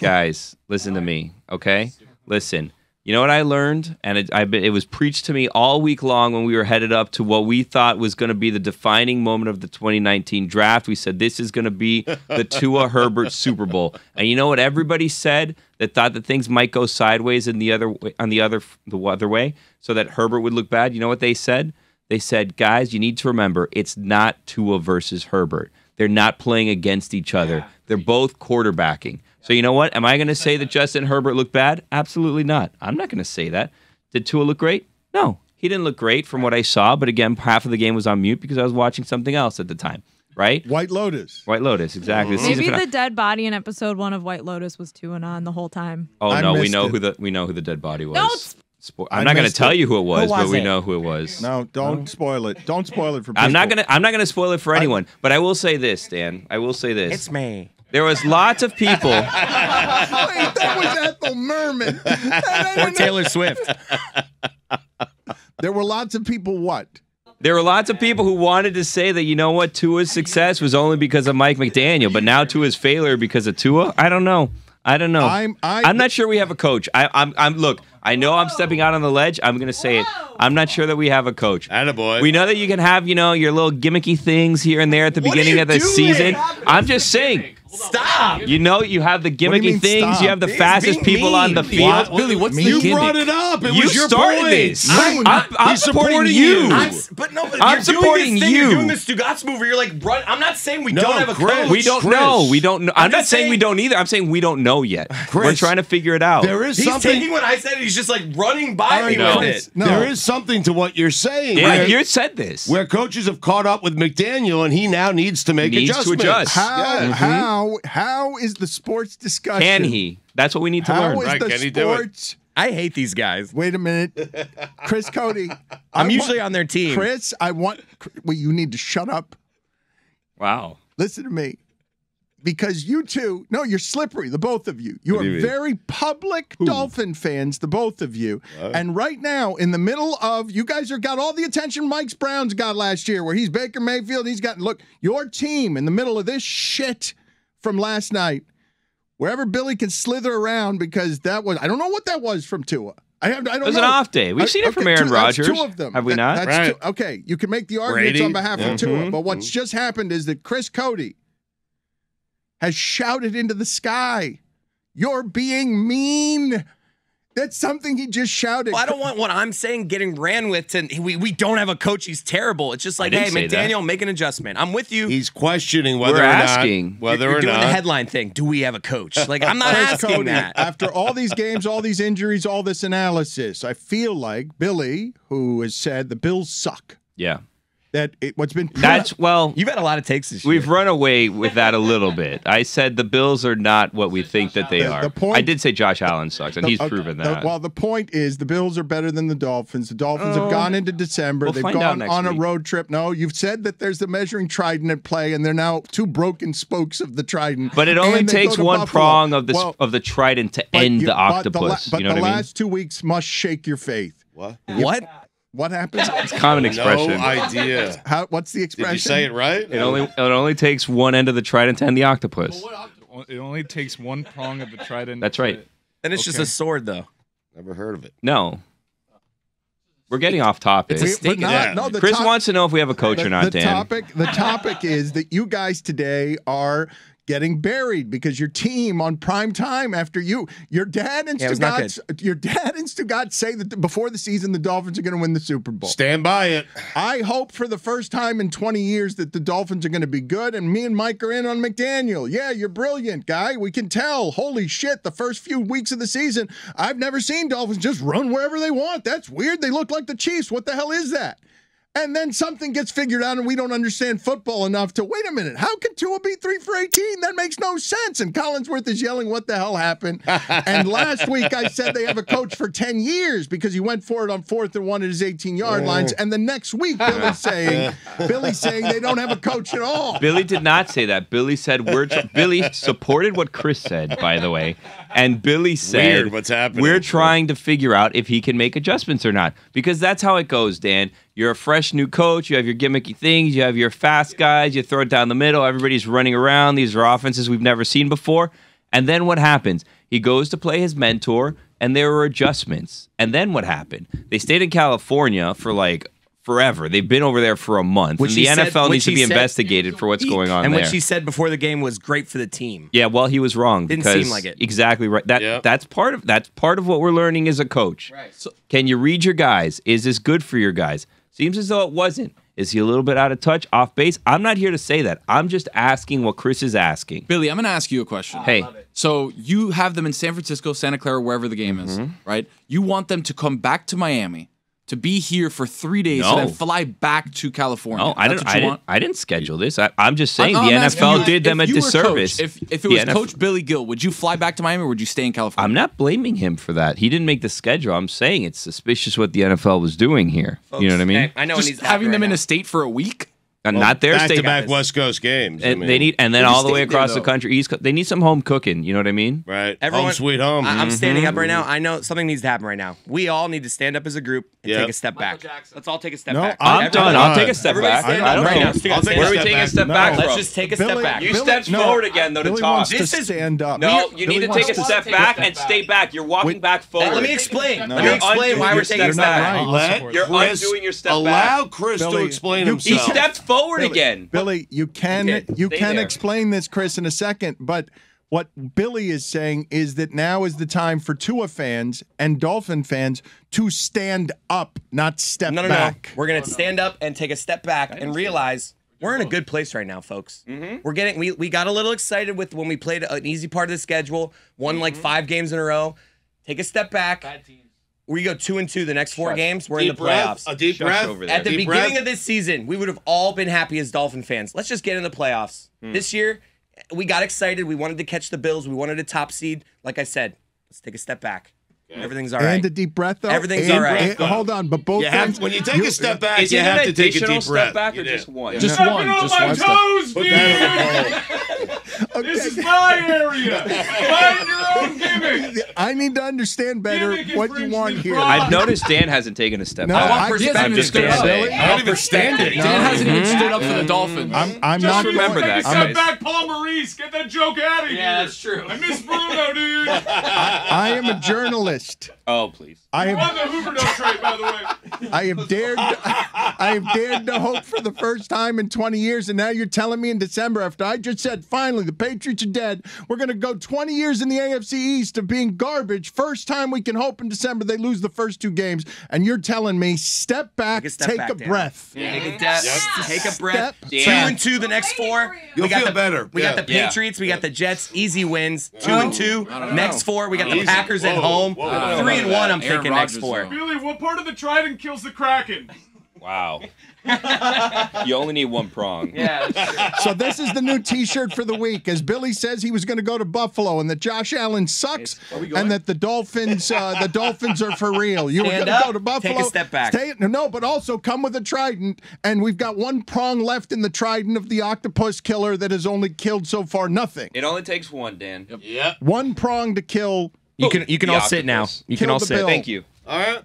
Guys, listen to me, okay? Listen. You know what I learned? And it was preached to me all week long when we were headed up to what we thought was going to be the defining moment of the 2019 draft. We said this is going to be the Tua Herbert Super Bowl. And you know what everybody said that thought that things might go sideways in the other way so that Herbert would look bad? You know what they said? They said, guys, you need to remember, it's not Tua versus Herbert. They're not playing against each other. They're both quarterbacking. So you know what? Am I going to say that Justin Herbert looked bad? Absolutely not. I'm not going to say that. Did Tua look great? No. He didn't look great from what I saw, but again, half of the game was on mute because I was watching something else at the time, right? White Lotus. White Lotus, exactly. Maybe the dead body in episode 1 of White Lotus was Tua on the whole time. Oh no, we know who the dead body was. I'm not going to tell you who it was, but we know who it was. No, don't spoil it. Don't spoil it for people. I'm not going to spoil it for anyone, but I will say this, Dan. I will say this. It's me. There was lots of people. Wait, that was Ethel Merman. Or Taylor Swift. There were lots of people what? There were lots of people who wanted to say that, you know what, Tua's success was only because of Mike McDaniel, but now Tua's failure because of Tua? I don't know. I'm not sure we have a coach. Look, I know I'm stepping out on the ledge. I'm going to say it. I'm not sure that we have a coach. Attaboy. We know that you can have, your little gimmicky things here and there at the beginning of the season. I'm just saying. Stop. You have the gimmicky things. Stop? You have the fastest people on the field. Billy, what's the You gimmick? brought it up. It You was your started point. this. I'm supporting you. But I'm you're supporting doing this thing. you. You're doing this Stugotz move where you're like, I'm not saying we don't have a coach. We don't know. We don't know. I'm not saying we don't either. I'm saying we don't know yet. We're trying to figure it out. There is He's something. taking what I said and he's just like running by me no. with it. No. There is something to what you're saying. Yeah, where, you said this. where coaches have caught up with McDaniel, and he now needs to make adjustments. How is the sports discussion? Can he? That's what we need to learn. How is the Can he do it? sports? I hate these guys. Wait a minute, Chris Cote. I'm usually on their team. Chris, you need to shut up. Wow. Listen to me. Because you two, you're slippery, the both of you. You are very public Dolphin fans, the both of you. And right now, in the middle of, you guys have got all the attention Mike Brown's got last year, where he's Baker Mayfield, look, your team in the middle of this shit from last night, wherever Billy can slither around, because I don't know what that was from Tua. I don't know. It was an off day. We've seen it from Aaron Rodgers. That's two of them. Have we not? That's Right. okay, you can make the arguments on behalf of Tua, but what's just happened is that Chris Cote has shouted into the sky, "You're being mean." That's something he just shouted. Well, I don't want what I'm saying getting ran with to we don't have a coach. He's terrible. It's just like, hey, McDaniel, make an adjustment. I'm with you. He's questioning whether We're or asking. not. You're doing the headline thing. Do we have a coach? Like, I'm not Chris asking Cote, that. After all these games, all these injuries, all this analysis, I feel like Billy, who has said the Bills suck, Yeah. what's been You've had a lot of takes this year. We've run away with that a little bit. I said the Bills are not what we think that they are. I did say Josh Allen sucks, and he's proven that. The point is the Bills are better than the Dolphins. The Dolphins have gone into December. They've gone on a road trip. No, you've said that there's the measuring trident at play, and they're now two broken spokes of the trident. But it only takes one prong of the trident to end the octopus. But you know what I the mean? last 2 weeks must shake your faith. What? What happened? It's a common expression. No idea. What's the expression? Did you say it right? It only takes one end of the trident to end the octopus. It only takes one prong of the trident. That's right. Then it's just a sword, though. Never heard of it. No. We're getting off topic. It's a stake. Chris wants to know if we have a coach or not, Dan. The topic is that you guys today are getting buried because your team on prime time after your dad and Stugotz say that before the season the Dolphins are going to win the Super Bowl. Stand by it. I hope for the first time in 20 years that the Dolphins are going to be good, and me and Mike are in on McDaniel. Yeah, you're brilliant, guy. We can tell. Holy shit, the first few weeks of the season, I've never seen Dolphins just run wherever they want. That's weird. They look like the Chiefs. What the hell is that? And then something gets figured out and we don't understand football enough to, wait a minute, how can Tua be 3 for 18? That makes no sense. And Collinsworth is yelling, what the hell happened? And last week I said they have a coach for 10 years because he went for it on 4th and 1 at his 18-yard lines. And the next week, Billy's saying they don't have a coach at all. Billy did not say that. Billy said, Billy supported what Chris said, by the way. And Billy said, Weird, what's happening? We're trying to figure out if he can make adjustments or not. Because that's how it goes, Dan. You're a fresh new coach. You have your gimmicky things. You have your fast guys. You throw it down the middle. Everybody's running around. These are offenses we've never seen before. And then what happens? He goes to play his mentor, and there were adjustments. And then what happened? They stayed in California for like forever. They've been over there for a month. And the NFL needs to be investigated for what's going on there. And what she said before the game was great for the team. Yeah, well, he was wrong. Didn't seem like it. Exactly right. That's part of what we're learning as a coach. Right. So, can you read your guys? Is this good for your guys? Seems as though it wasn't. Is he a little bit out of touch, off base? I'm not here to say that. I'm just asking what Chris is asking. Billy, I'm going to ask you a question. Hey. So you have them in San Francisco, Santa Clara, wherever the game is, right? You want them to come back to Miami, to be here for 3 days, and then fly back to California. No, I didn't schedule this. I'm just saying the NFL did them a disservice. If it was Coach Billy Gill, would you fly back to Miami or would you stay in California? I'm not blaming him for that. He didn't make the schedule. I'm saying it's suspicious what the NFL was doing here. Folks, you know what I mean? I know. Just having them in a state for a week? And not their state. Back-to-back West Coast games. And they need, and then all the way across the country, East Coast. They need some home cooking. You know what I mean? Right. Everyone, home sweet home. I'm standing up right now. I know something needs to happen right now. We all need to stand up as a group and take a step back. Let's all take a step back. I'm done. I'll take a step back. I don't know. Where are we taking a step back from? Let's just take a step back. You stepped forward again, though, to Billy talk. wants to stand up. No, you need to take a step back and stay back. You're walking back forward. Let me explain. Let me explain why we're taking a step back. You're undoing your step back. Allow Chris to explain himself. He stepped forward again. Billy, you can explain this, Chris, in a second, but what Billy is saying is that now is the time for Tua fans and Dolphin fans to stand up, not step back. We're going to stand up and take a step back and realize we're in a good place right now, folks. We're getting we got a little excited with when we played an easy part of the schedule, won like 5 games in a row. Take a step back. We go 2-2 the next 4 games. We're in the playoffs. A deep breath. At the beginning of this season, we would have all been happy as Dolphin fans. Let's just get in the playoffs. This year, we got excited. We wanted to catch the Bills. We wanted a top seed. Like I said, let's take a step back. Everything's all right. And a deep breath, though. Everything's all right. Hold on, but both things. When you take a step back, Is you it have an to take a additional deep breath. step back or just one? Just one. Just one step. Put that on the poll. This is my area. Find your own gimmick. I need to understand better what you want here. I've noticed Dan hasn't taken a step No, back. I want perspective. I'm just Stood gonna up. say. I don't even stand it. Dan hasn't even stood up for the Dolphins. I'm Just not remember going, that, Step guys. back, Paul Maurice. Get that joke out of here. Yeah, that's true. I miss Bruno, dude. I am a journalist. Oh, please. I On have the Hoover trade, by the way. I have dared to hope for the first time in 20 years, and now you're telling me in December, after I just said, finally, the Patriots are dead, we're going to go 20 years in the AFC East of being garbage. First time we can hope in December they lose the first 2 games, and you're telling me, step back, take a breath. Take a breath. Dan. 2-2 the next 4. You'll feel better. We got the Patriots. We got the Jets. Easy wins. 2-2. Next 4. We got the Packers at home. 3-1. I'm thinking next 4. Billy, what part of the trident kills the Kraken? Wow. You only need one prong. Yeah. So this is the new T-shirt for the week. As Billy says, he was going to go to Buffalo, and that Josh Allen sucks, and that the Dolphins are for real. You were going to go to Buffalo. Take a step back. No, but also come with a trident, and we've got one prong left in the trident of the octopus killer that has only killed so far nothing. It only takes one, Dan. Yep. One prong to kill. You can all sit now. You can all sit. Thank you. All right.